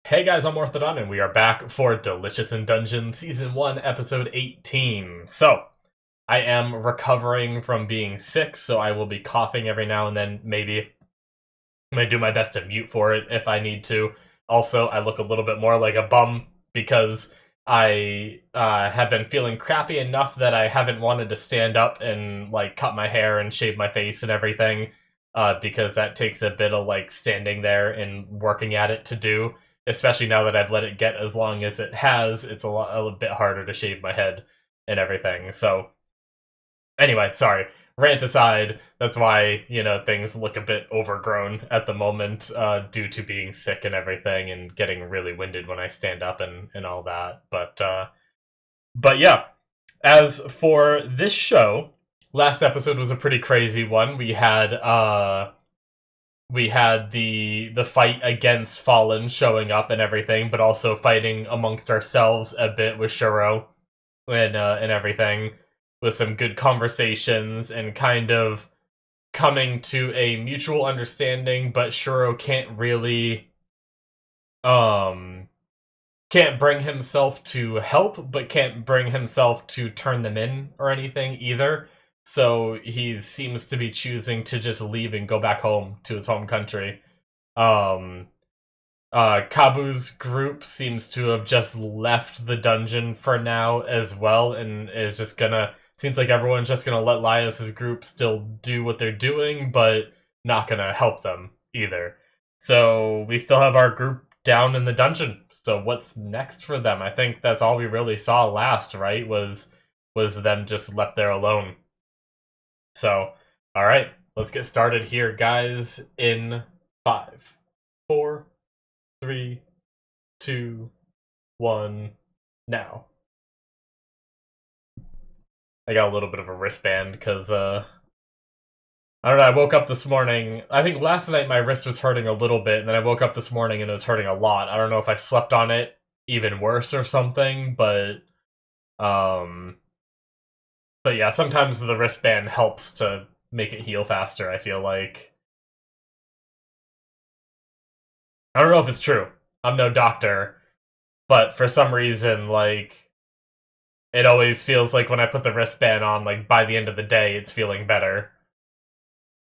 Hey guys, I'm Morthadon, and we are back for Delicious in Dungeon Season 1, Episode 18. So, I am recovering from being sick, so I will be coughing every now and then. Maybe I'm gonna do my best to mute for it if I need to. Also, I look a little bit more like a bum because I have been feeling crappy enough that I haven't wanted to stand up and like cut my hair and shave my face and everything, because that takes a bit of like standing there and working at it to do. Especially now that I've let it get as long as it has, it's a bit harder to shave my head and everything. So anyway, sorry. Rant aside, that's why, things look a bit overgrown at the moment, due to being sick and everything and getting really winded when I stand up and all that. But yeah, as for this show, last episode was a pretty crazy one. We had the fight against Fallen showing up and everything, but also fighting amongst ourselves a bit with Shuro and everything, with some good conversations and kind of coming to a mutual understanding. But Shuro um can't bring himself to help, but can't bring himself to turn them in or anything either. So he seems to be choosing to just leave and go back home to his home country. Um, Kabu's group seems to have just left the dungeon for now as well, and is just gonna. Seems like everyone's just gonna let Laius's group still do what they're doing, but not gonna help them either. So we still have our group down in the dungeon. So what's next for them? I think that's all we really saw last, right? Was them just left there alone. So, all right, let's get started here, guys. In 5, 4, 3, 2, 1, now. I got a little bit of a wristband because, I don't know, I woke up this morning. I think last night my wrist was hurting a little bit, and then I woke up this morning and it was hurting a lot. I don't know if I slept on it even worse or something, um, but yeah, sometimes the wristband helps to make it heal faster, I feel like. I don't know if it's true. I'm no doctor, but for some reason, like, it always feels like when I put the wristband on, like, by the end of the day, it's feeling better.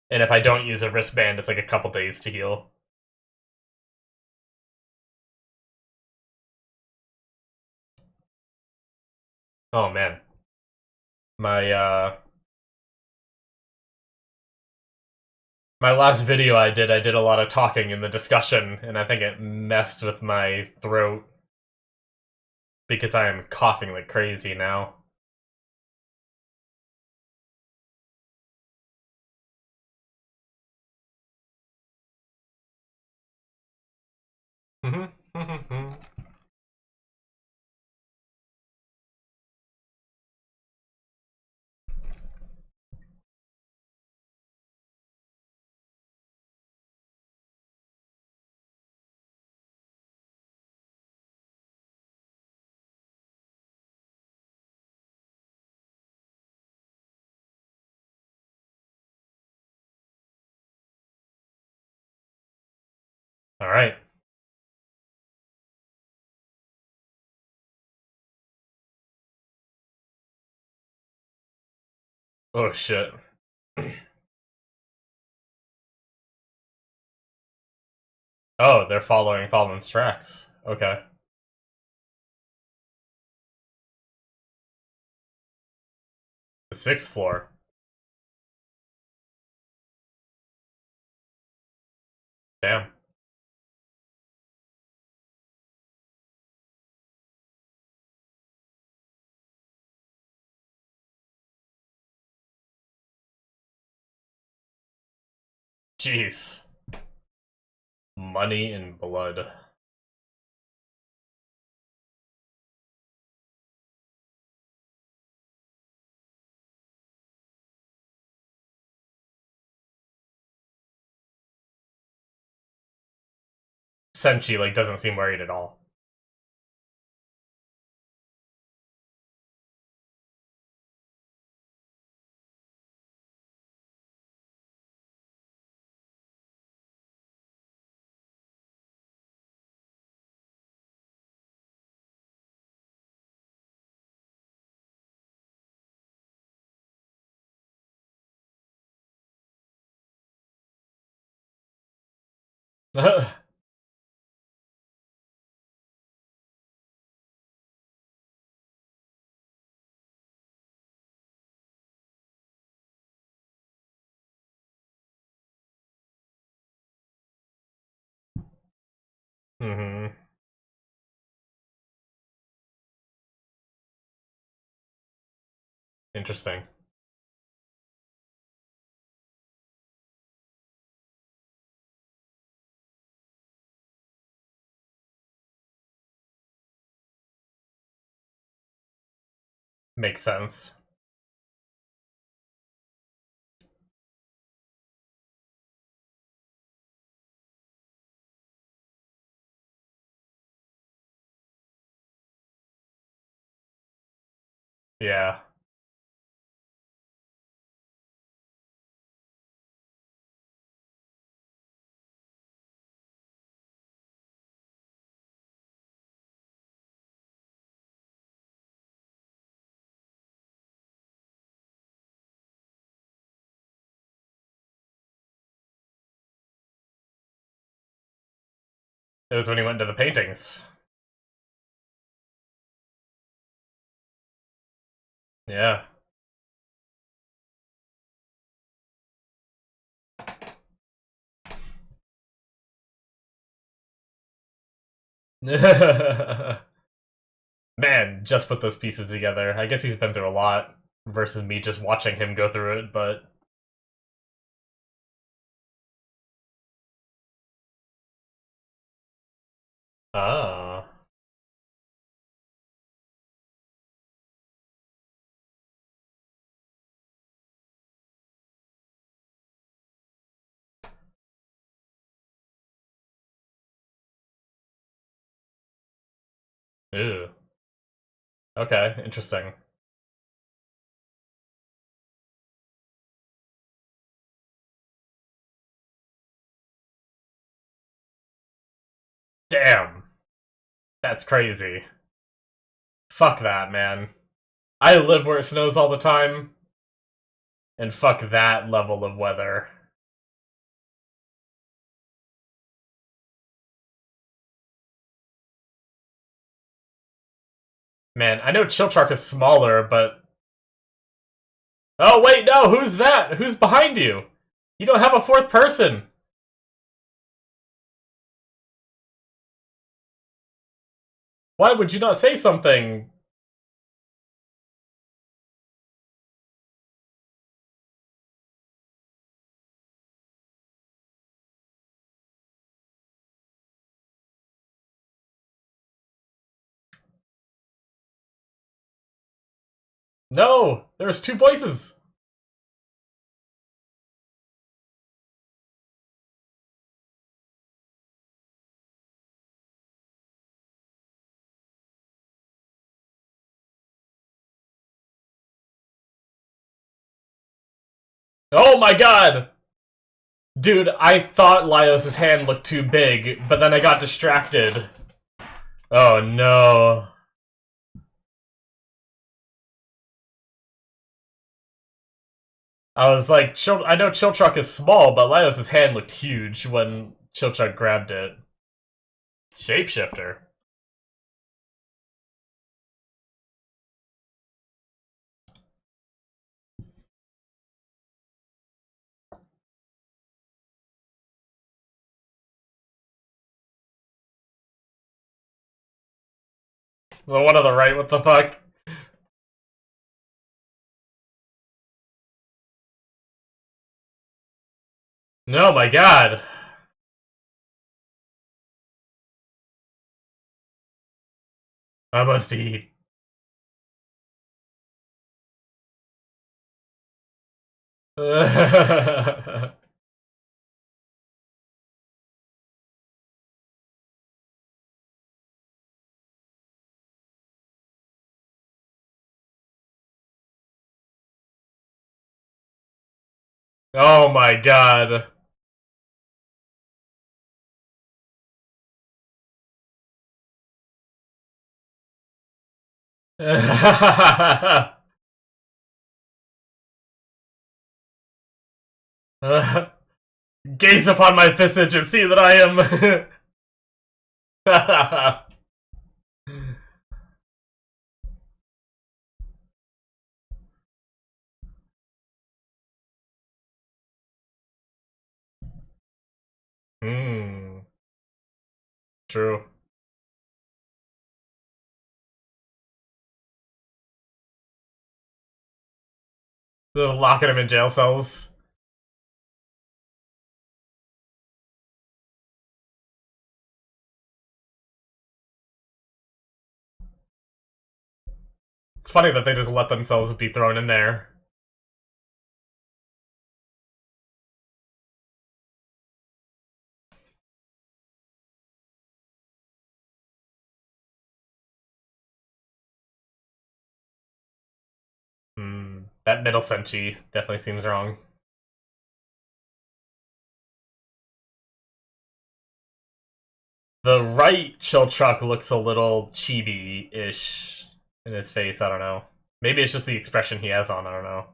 And if I don't use a wristband, it's like a couple days to heal. Oh man. My my last video I did a lot of talking in the discussion, and I think it messed with my throat because I am coughing like crazy now. Alright. Oh shit. Oh, they're following Fallen's tracks. Okay. The 6th floor. Damn. Jeez. Money and blood. Senshi, like, doesn't seem worried at all. hmm Interesting. Makes sense. Yeah. It was when he went to the paintings. Yeah. Man, just put those pieces together. I guess he's been through a lot versus me just watching him go through it, but... Ah. Ew. Okay, interesting. Damn. That's crazy. Fuck that, man. I live where it snows all the time, and fuck that level of weather. Man, I know Chiltruck is smaller, but... Oh, wait, no! Who's that? Who's behind you? You don't have a fourth person! Why would you not say something? No! There's two voices! Oh my god! Dude, I thought Laios' hand looked too big, but then I got distracted. Oh no. I was like, I know Chiltruck is small, but Laios' hand looked huge when Chiltruck grabbed it. Shapeshifter. The one on the right, what the fuck? No, my god. I must eat. Oh my god. Gaze upon my visage and see that I am. Hmm. True. Just locking him in jail cells. It's funny that they just let themselves be thrown in there. Hmm. That middle senchi definitely seems wrong. The right chill truck looks a little chibi-ish in his face, I don't know. Maybe it's just the expression he has on, I don't know.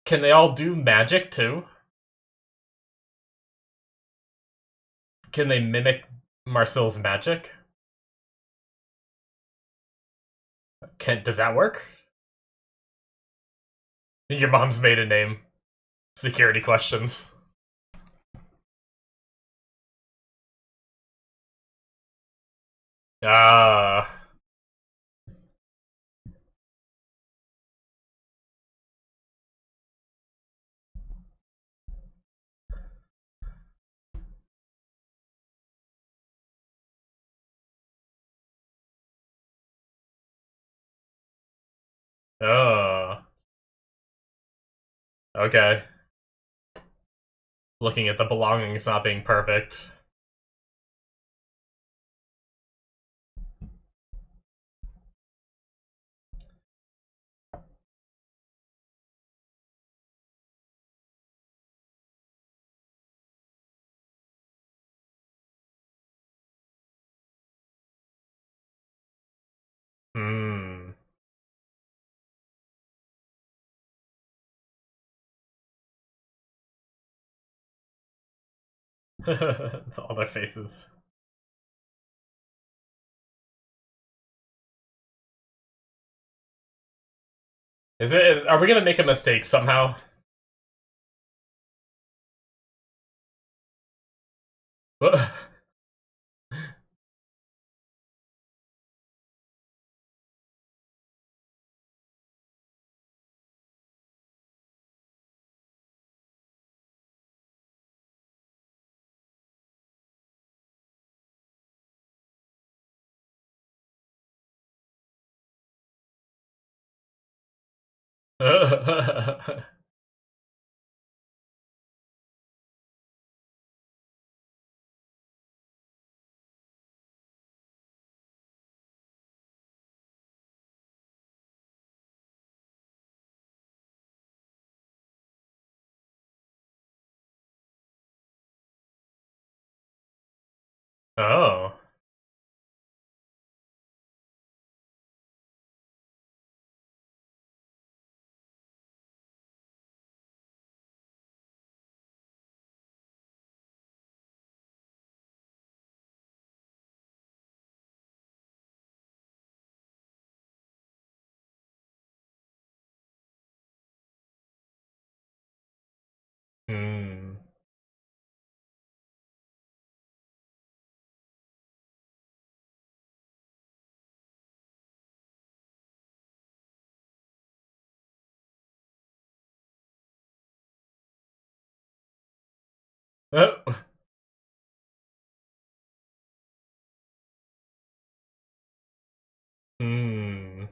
Can they all do magic, too? Can they mimic Marcel's magic? Does that work? Your mom's maiden name. Security questions. Ah. Oh. Okay. Looking at the belongings not being perfect. Hmm. All their faces. Is it? Are we gonna make a mistake somehow? Oh. Hmm. Oh. Hmm.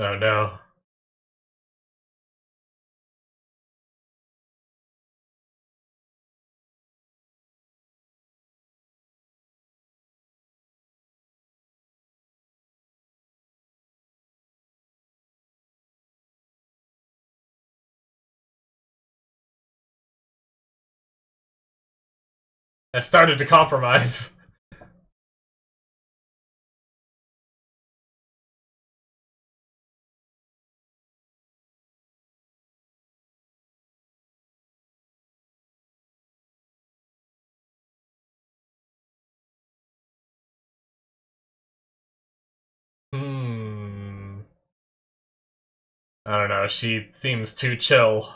Oh no. I started to compromise. Hmm. I don't know, she seems too chill.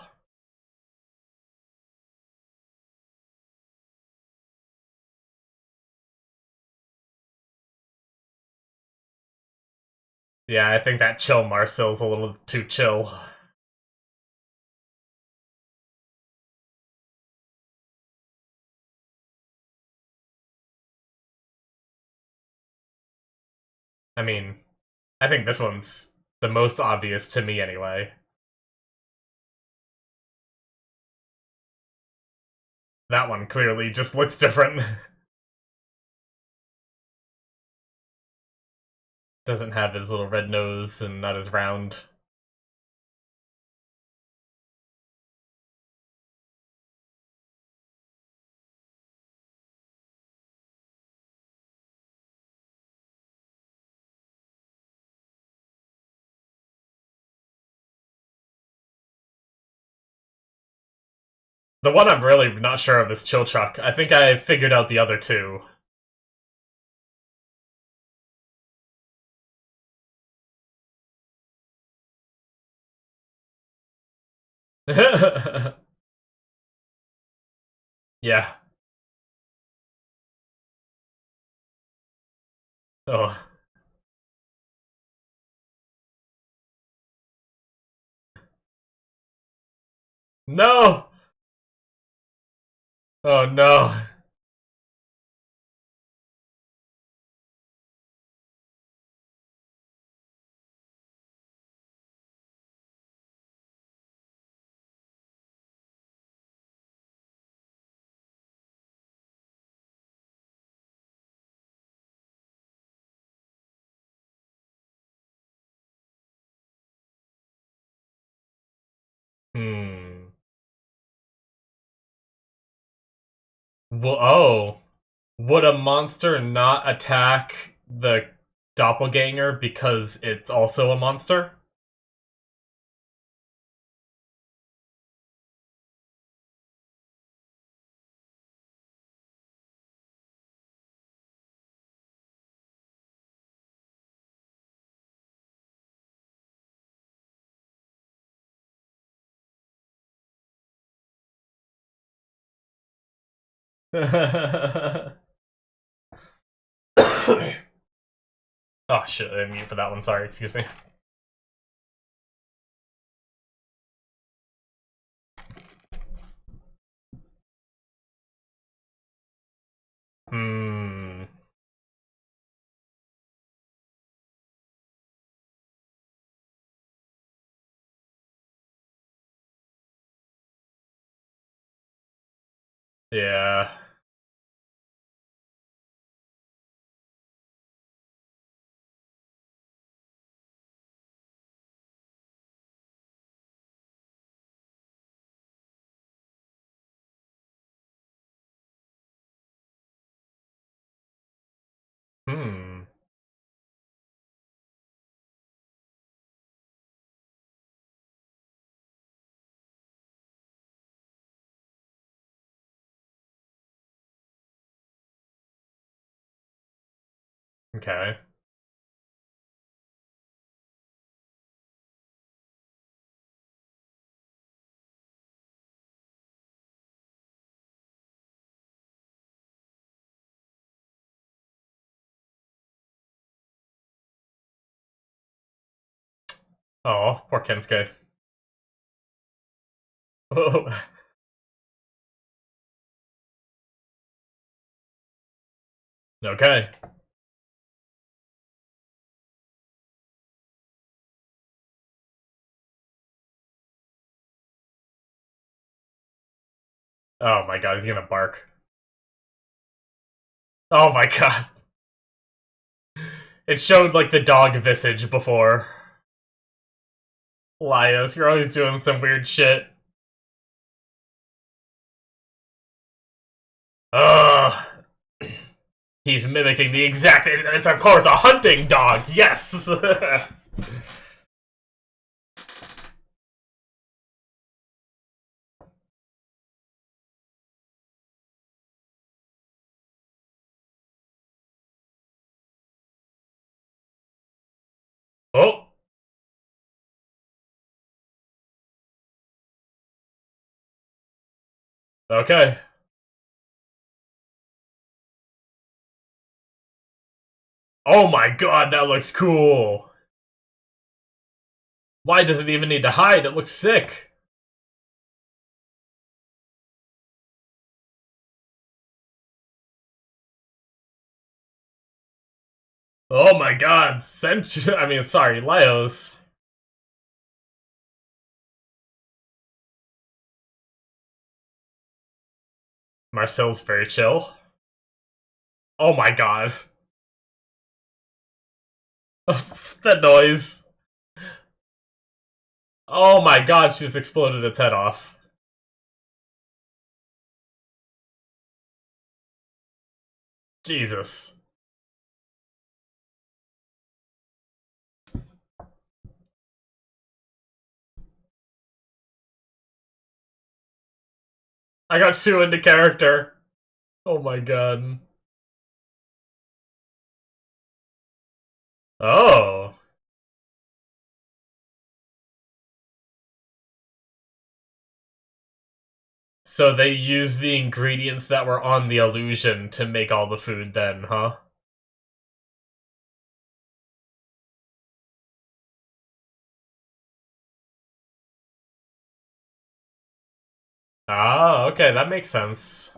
Yeah, I think that chill Marcel's a little too chill. I mean, I think this one's the most obvious to me anyway. That one clearly just looks different. Doesn't have his little red nose and not as round. The one I'm really not sure of is Chilchuck. I think I figured out the other two. Yeah. Oh. No! Oh no. Hmm. Well, oh. Would a monster not attack the doppelganger because it's also a monster? Oh shit, I didn't mean for that one, sorry, excuse me. Hmm. Yeah. Hmm. Okay. Oh, poor Kensuke. Oh. Okay. Oh my god, he's gonna bark. Oh my god. It showed, like, the dog visage before. Laios, you're always doing some weird shit. Ugh. He's mimicking the exact... It's, of course, a hunting dog! Yes! Oh! Okay. Oh my god, that looks cool! Why does it even need to hide? It looks sick! Oh my god, I mean, sorry, Laios. Marcel's very chill. Oh my god. That noise. Oh my god, she just exploded its head off. Jesus. I got too into character. Oh my god. Oh. So they used the ingredients that were on the illusion to make all the food then, huh? Ah, okay, that makes sense.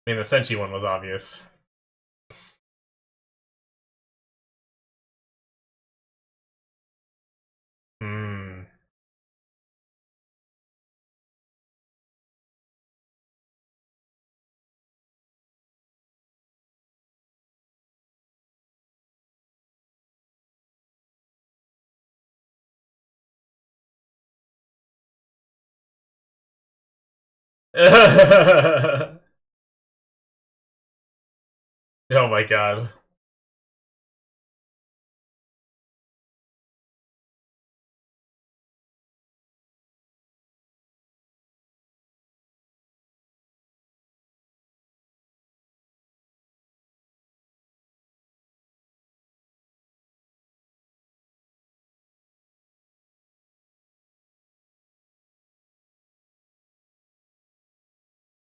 I mean, the Senshi one was obvious. Hmm. Oh my god.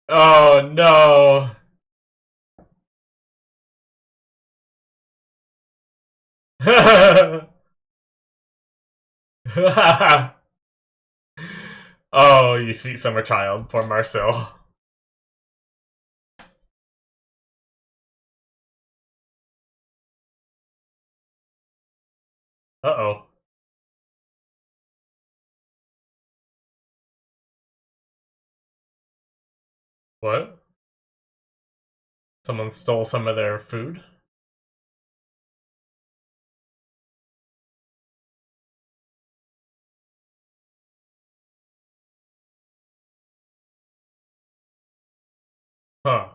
Oh no. Oh, you sweet summer child, poor Marcel. Uh-oh. What? Someone stole some of their food? Huh.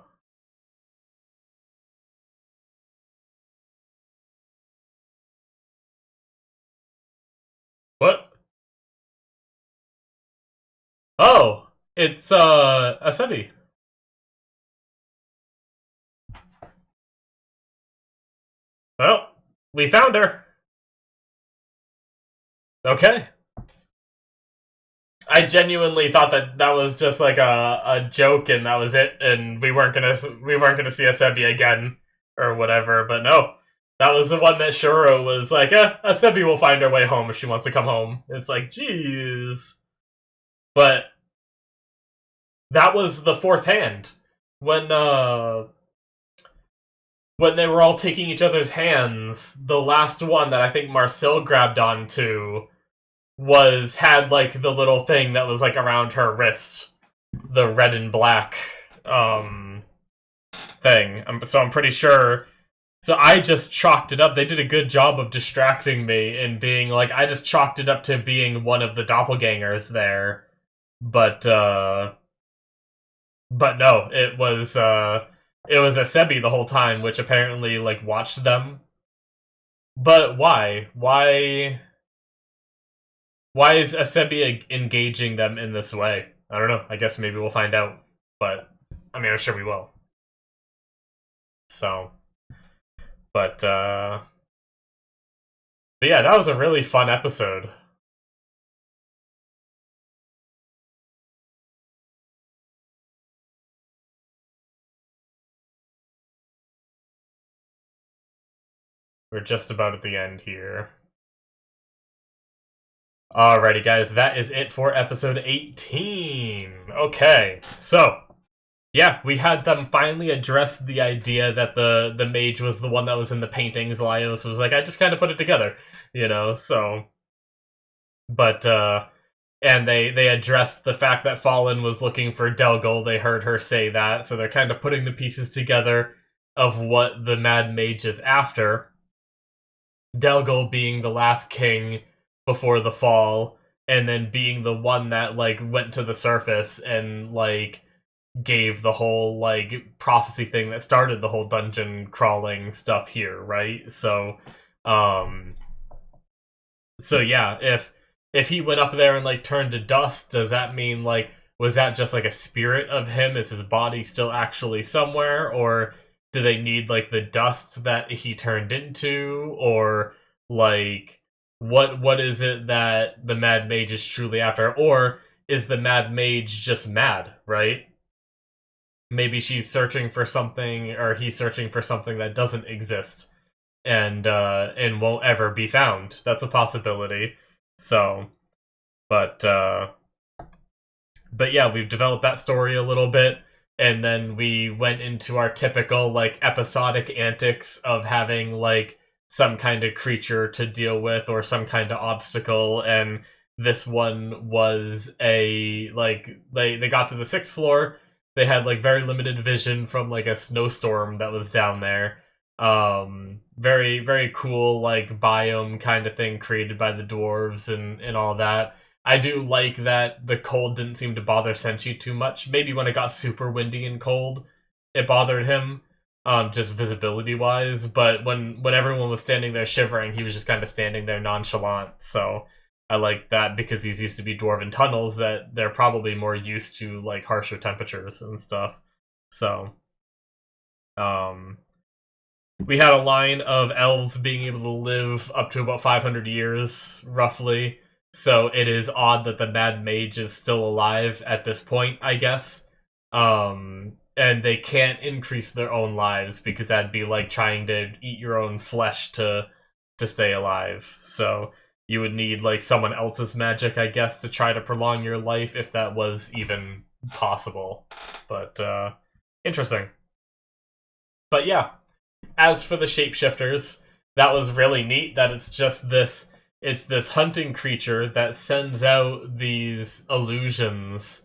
What? Oh! It's, Asebi. Well, we found her. Okay. I genuinely thought that that was just like a joke and that was it, and we weren't gonna see Asebi again or whatever. But no, that was the one that Shuro was like, Asebi will find her way home if she wants to come home. It's like, jeez. But that was the fourth hand when they were all taking each other's hands. The last one that I think Marcel grabbed onto had like the little thing that was like around her wrist, the red and black thing. So I'm pretty sure. So I just chalked it up. They did a good job of distracting me and being like, I just chalked it up to being one of the doppelgangers there. But no, it was Asebi the whole time, which apparently like watched them. But why? Why is Asebi engaging them in this way? I don't know. I guess maybe we'll find out. But I mean, I'm sure we will. So, but yeah, that was a really fun episode. We're just about at the end here. Alrighty, guys, that is it for episode 18. Okay, so yeah, we had them finally address the idea that the mage was the one that was in the paintings. Laios was like, I just kind of put it together, you know. So, but and they addressed the fact that Fallen was looking for Delgul. They heard her say that, so they're kind of putting the pieces together of what the Mad Mage is after. Delgul being the last king before the fall, and then being the one that like went to the surface and like gave the whole like prophecy thing that started the whole dungeon crawling stuff here, right? Um so yeah, if he went up there and like turned to dust, does that mean like was that just like a spirit of him? Is his body still actually somewhere, or do they need like the dust that he turned into, or like what is it that the Mad Mage is truly after, or is the Mad Mage just mad, right? Maybe she's searching for something, or he's searching for something that doesn't exist and won't ever be found. That's a possibility. So, but but yeah, we've developed that story a little bit, and then we went into our typical like episodic antics of having like some kind of creature to deal with or some kind of obstacle. And this one was a like they got to the 6th floor. They had like very limited vision from like a snowstorm that was down there. Very very cool like biome kind of thing created by the dwarves and all that. I do like that the cold didn't seem to bother Senshi too much. Maybe when it got super windy and cold, it bothered him, just visibility wise. But when everyone was standing there shivering, he was just kind of standing there nonchalant. So I like that because these used to be dwarven tunnels that they're probably more used to like harsher temperatures and stuff. So, um, we had a line of elves being able to live up to about 500 years, roughly. So it is odd that the Mad Mage is still alive at this point, I guess. And they can't increase their own lives because that'd be like trying to eat your own flesh to stay alive. So you would need like someone else's magic, I guess, to try to prolong your life if that was even possible. But interesting. But yeah, as for the shapeshifters, that was really neat that it's this hunting creature that sends out these illusions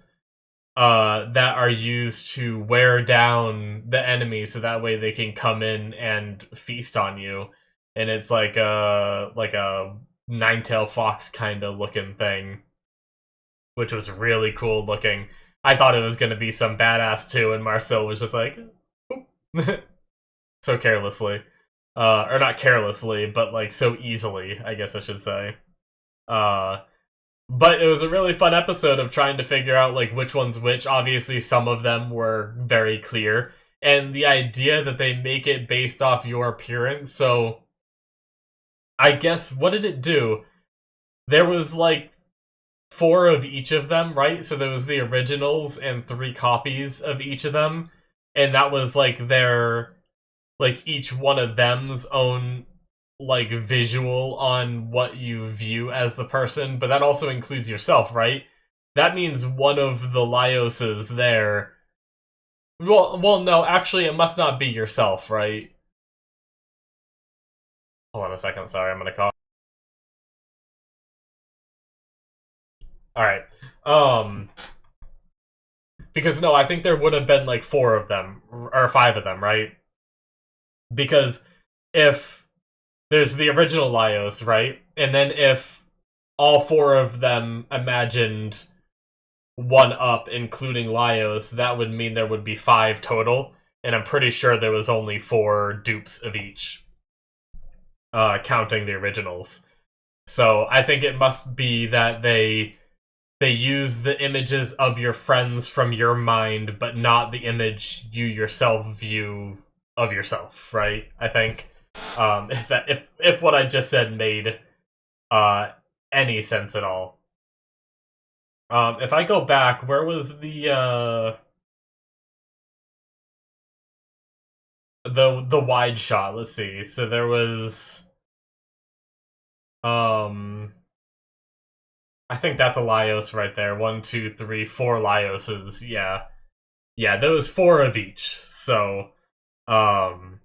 that are used to wear down the enemy so that way they can come in and feast on you. And it's like a nine-tailed fox kind of looking thing, which was really cool looking. I thought it was going to be some badass too, and Marcel was just like so carelessly. Or not carelessly, but like so easily, I guess I should say. But it was a really fun episode of trying to figure out like which one's which. Obviously, some of them were very clear, and the idea that they make it based off your appearance. So, I guess what did it do? There was like 4 of each of them, right? So there was the originals and 3 copies of each of them, and that was like their like each one of them's own like visual on what you view as the person, but that also includes yourself, right? That means one of the Laioses there. Well, no, actually, it must not be yourself, right? Hold on a second. Sorry, I'm gonna call. Alright. Um, because no, I think there would have been like 4 of them, or 5 of them, right? Because if there's the original Laios, right? And then if all 4 of them imagined one up, including Laios, that would mean there would be 5 total. And I'm pretty sure there was only 4 dupes of each, counting the originals. So I think it must be that they use the images of your friends from your mind, but not the image you yourself view of yourself, right? I think if what I just said made any sense at all. If I go back, where was the wide shot? Let's see. So there was I think that's a Laios right there. 1, 2, 3, 4 Laioses. Yeah. Yeah, those 4 of each. Um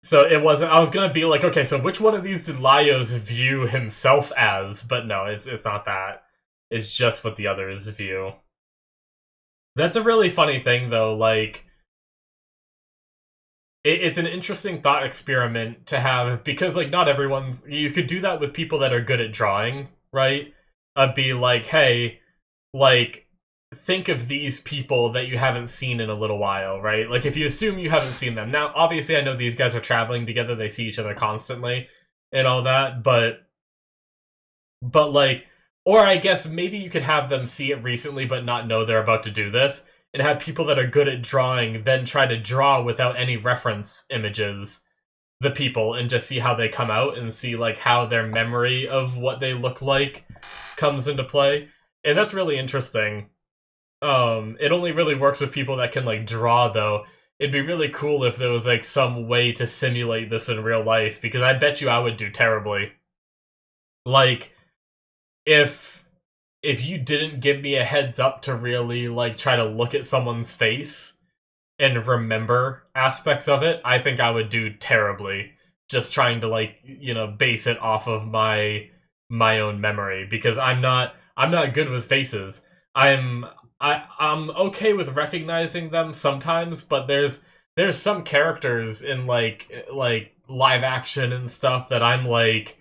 so it wasn't, I was gonna be like, okay, so which one of these did Laios view himself as? But no, it's not that. It's just what the others view. That's a really funny thing though, like it's an interesting thought experiment to have, because like not everyone's, you could do that with people that are good at drawing, right? Be like, hey, like think of these people that you haven't seen in a little while, right? Like if you assume you haven't seen them. Now obviously I know these guys are traveling together, they see each other constantly and all that, but like, or I guess maybe you could have them see it recently but not know they're about to do this, and have people that are good at drawing then try to draw without any reference images the people and just see how they come out, and see like how their memory of what they look like comes into play. And that's really interesting. It only really works with people that can like draw though. It'd be really cool if there was like some way to simulate this in real life, because I bet you I would do terribly. Like if you didn't give me a heads up to really like try to look at someone's face and remember aspects of it, I think I would do terribly just trying to like, base it off of my own memory, because I'm not good with faces. I'm okay with recognizing them sometimes, but there's some characters in like live action and stuff that I'm like,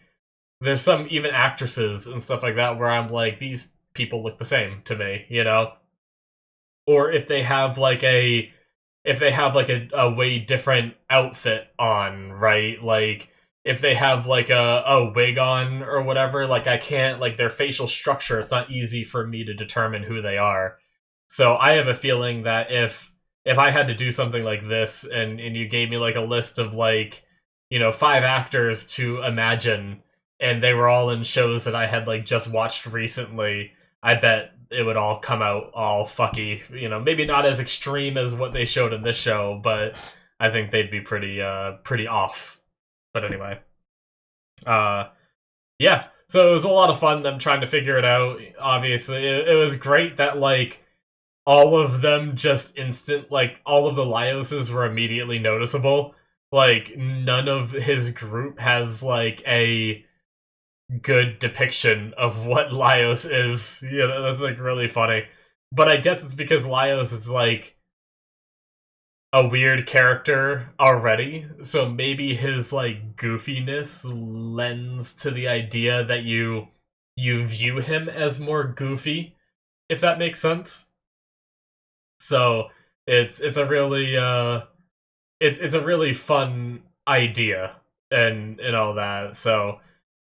there's some even actresses and stuff like that where I'm like, these people look the same to me, Or if they have like a way different outfit on, right? Like if they have like a wig on or whatever, like I can't, like their facial structure, it's not easy for me to determine who they are. So I have a feeling that if I had to do something like this, and you gave me like a list of like, 5 actors to imagine, and they were all in shows that I had like just watched recently, I bet it would all come out all fucky. Maybe not as extreme as what they showed in this show, but I think they'd be pretty off. But anyway, yeah. So it was a lot of fun them trying to figure it out. Obviously, it was great that like all of them just like all of the Laioses were immediately noticeable. Like none of his group has like a good depiction of what Laios is. That's like really funny. But I guess it's because Laios is like a weird character already, so maybe his like goofiness lends to the idea that you view him as more goofy, if that makes sense. So it's a really it's a really fun idea and all that. So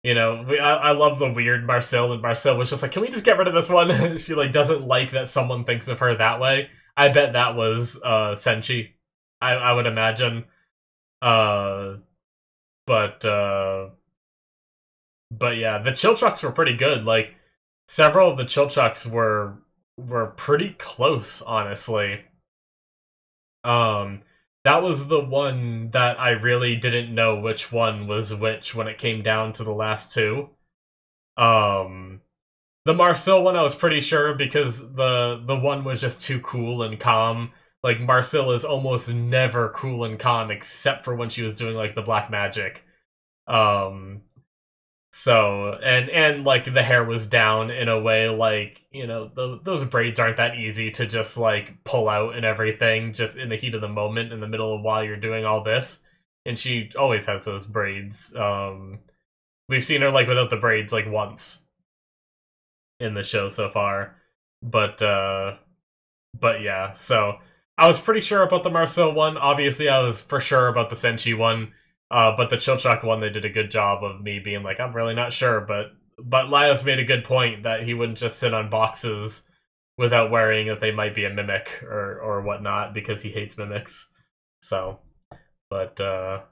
I love the weird Marcel, and Marcel was just like, can we just get rid of this one? She like doesn't like that someone thinks of her that way. I bet that was Senshi. I would imagine. Uh but yeah, the chill trucks were pretty good. Like several of the chill trucks were pretty close, honestly. Um that was the one that I really didn't know which one was which when it came down to the last 2. The Marcel one I was pretty sure, because the one was just too cool and calm. Like Marcel is almost never cool and calm except for when she was doing like the black magic. Um So, and like the hair was down in a way, like, you know, those braids aren't that easy to just like pull out and everything just in the heat of the moment in the middle of while you're doing all this. And she always has those braids. We've seen her like without the braids like once in the show so far. But yeah, so I was pretty sure about the Marcel one. Obviously, I was for sure about the Senshi one. But the Chilchak one, they did a good job of me being like, I'm really not sure. But Laios made a good point that he wouldn't just sit on boxes without worrying that they might be a mimic or whatnot because he hates mimics. So, but yeah,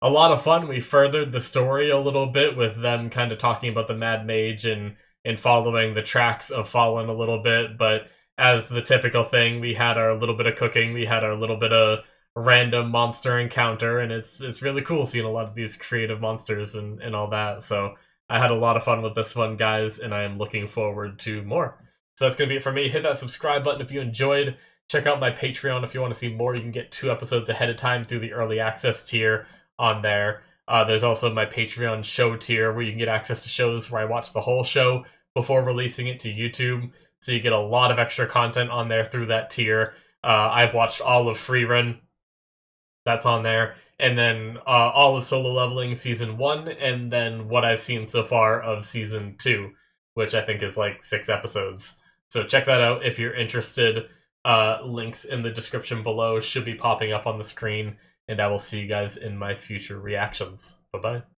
a lot of fun. We furthered the story a little bit with them kind of talking about the Mad Mage and following the tracks of Fallen a little bit. But as the typical thing, we had our little bit of cooking, we had our little bit of random monster encounter, and it's really cool seeing a lot of these creative monsters and all that. So I had a lot of fun with this one, guys, and I am looking forward to more. So that's going to be it for me. Hit that subscribe button if you enjoyed. Check out my Patreon if you want to see more. You can get 2 episodes ahead of time through the early access tier on there. There's also my Patreon show tier where you can get access to shows where I watch the whole show before releasing it to YouTube. So you get a lot of extra content on there through that tier. I've watched all of Freerun. That's on there. And then all of Solo Leveling Season 1, and then what I've seen so far of Season 2, which I think is like 6 episodes. So check that out if you're interested. Links in the description below should be popping up on the screen, and I will see you guys in my future reactions. Bye-bye.